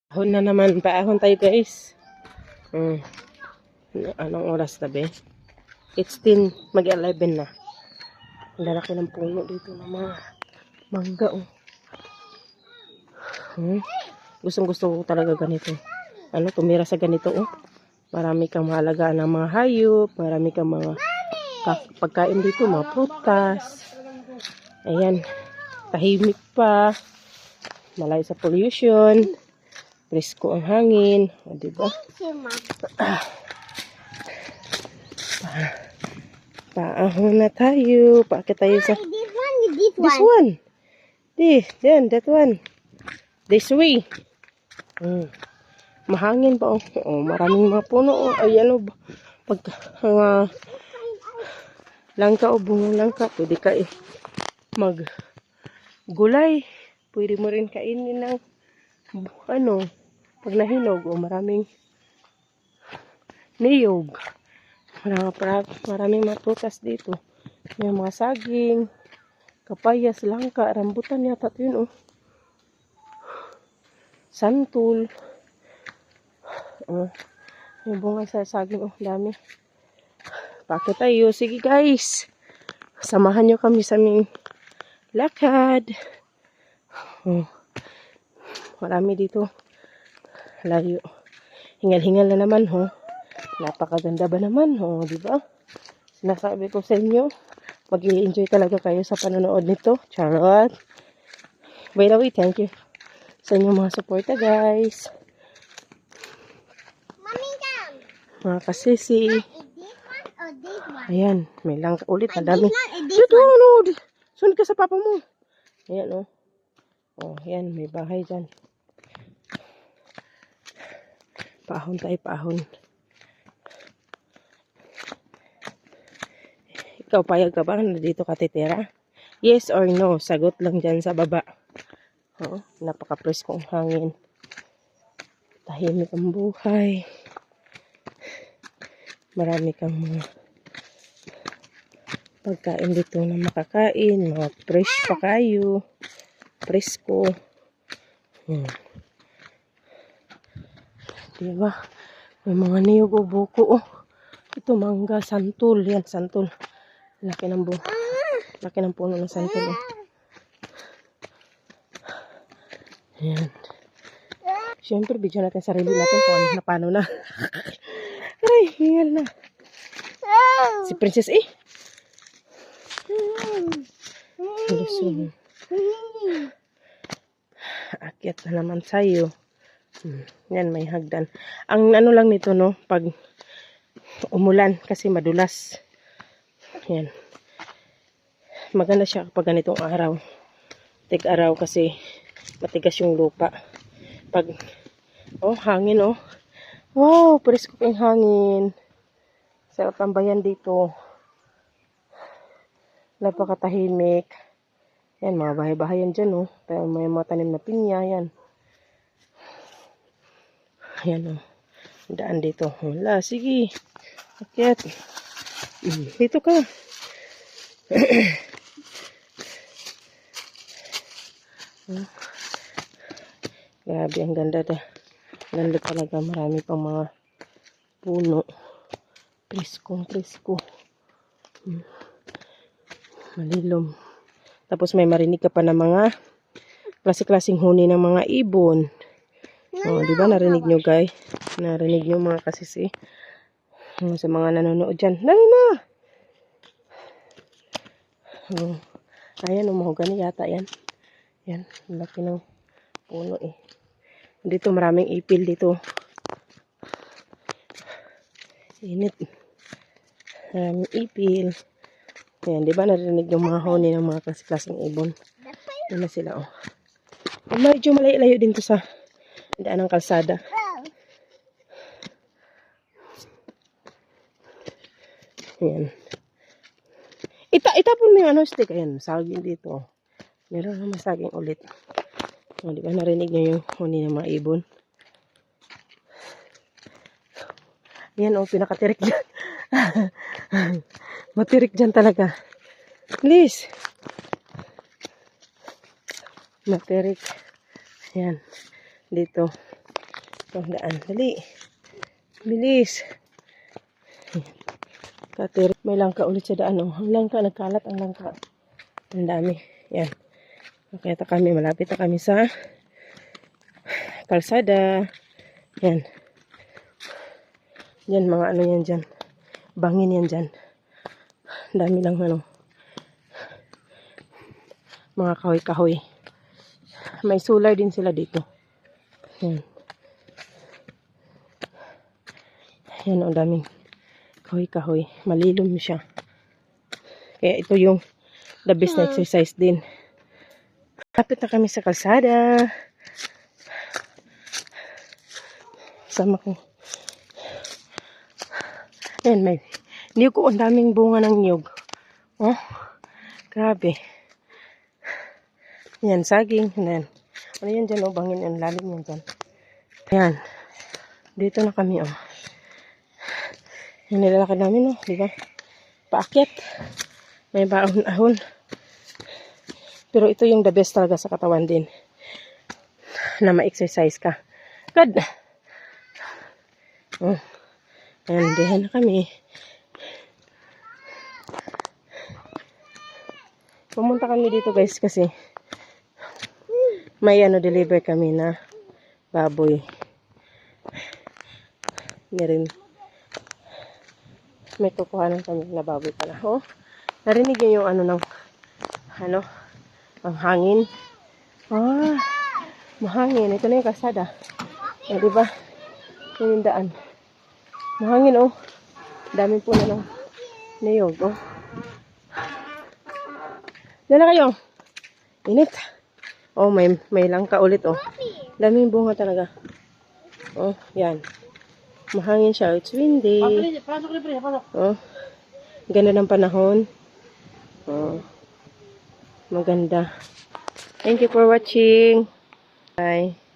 Paahon na naman. Paahon tayo guys. Anong oras na be? It's 10. Mag-11 na. Ang lalaki ng puno dito ng mga mangga. Gustong gusto ko talaga ganito. Tumira sa ganito. Marami kang maalagaan ng mga hayop. Marami kang mga pagkain dito. Mga prutas. Ayan. Tahimik pa. Malayo sa pollution. Presko ang hangin. Diba? Paahon na tayo. Paakit tayo sa... This one. Then, that one. This way. Mahangin pa. Maraming mga puno. Ayan pag langka bungang langka. Pwede ka maggulay. Pwede mo rin kainin ng pag nahinog maraming niyog. Maraming mga prutas dito. May mga saging, kapayas, langka, rambutan yata ito yun santol. Yung bunga sa saging dami. Pakit tayo. Sige guys. Samahan nyo kami sa aming lakad. Marami dito. Layo. Hingal-hingal na naman Napakaganda ba naman diba? Sinasabi ko sa inyo, mag-i-enjoy talaga kayo sa panonood nito. Charot. By the way, thank you sa inyong mga suporta guys. Mga kasisi. Ayan, may langka ulit. Ang dami. Dito, sunod ka sa papa mo. Ayan, ayan, may bahay dyan. Paahon tayo, paahon. Ikaw, payag ka ba na dito ka titira? Yes or no? Sagot lang dyan sa baba. Napaka-preskong hangin. Tahimik ang buhay. Marami kang mga pagkain dito na makakain. Mga fresh pa kayo. Presko. Diba? May mga niyog o buko. Ito mangga, santol. Yan, santol. Laki ng puno ng santol. Yan. Siyempre, video natin sarili natin kung paano na. Aray, hingal na. Si Princess Lusong. Akyat na naman tayo. Yan, may hagdan. Ang lang nito, pag umulan, kasi madulas. Yan. Maganda siya kapag ganitong araw. Tig-araw kasi matigas yung lupa. Pag, hangin, Wow, presko yung hangin. Sarap tambayan dito. Napakatahimik. Yan, mga bahay-bahayan dyan, Pero may mga tanim na pinya, yan. Ayan, daan dito. Wala, sige. Akyat. Dito ka. Grabe, ang ganda Ganda talaga. Marami pang mga puno. Presko. Malilom. Tapos may marinig ka pa ng mga klase-klaseng huni ng mga ibon. Diba narinig nyo guys? Narinig nyo mga kasisi? Sa mga nanonood dyan. Dali na! Ayan, mahogany yata yan. Yan, laki ng puno Dito maraming ipil dito. Init. Maraming ipil. Ayan, diba narinig yung mga huni ng mga klase-klaseng ibon? Yan na sila medyo malayo-layo din to sa daan ng kalsada. Ayan. Itapon mo yung stick. Ayan, saging dito. Meron naman saging ulit. Di ba narinig nyo yung huni ng mga ibon? Ayan, pinakatirik dyan. Matirik dyan talaga. Please. Matirik. Ayan. Dito. Tandaan. Dali. Bilis. Kater. May langka ulit sa daan. Oh. Ang langka. Nagkalat ang langka. Ang dami. Yan. Kaya kami. Malapit na kami sa kalsada. Yan. Yan mga ano yan dyan. Bangin yan dyan. Dami lang ano. Mga kahoy-kahoy. May solar din sila dito. Yan. Yan ang daming kahoy-kahoy. Malilom siya. Kaya ito yung the best na exercise din. Lapit na kami sa kalsada. Sama ko. Yan, may niyog ko. Ang daming bunga ng niyog. Oh, grabe. Yan, saging. Yan. Ano yan dyan, oh, bangin. Ang lalim yan dyan. Yan. Dito na kami, oh. Yan, nilalakad namin, oh. Diba? Paakyat. May baon-ahon. Pero ito yung the best talaga sa katawan din. Na ma-exercise ka. Good. Oh. Ayan, diyan na kami. Pumunta kami dito guys kasi may ano deliver kami na baboy. Meron. May kukuhanan kami na baboy pala. Oh, narinig niyo yung ano ng ano, ang hangin. Ah, mahangin. Ito na yung kalsada. Eh, diba? Ito yung daan. Mahangin, oh. Dami po na ng niyog, oh. Dala kayo. Init. Oh, may langka ulit, oh. Daming bunga talaga. Oh, yan. Mahangin siya. It's windy. Oh. Ganda ng panahon. Oh. Maganda. Thank you for watching. Bye.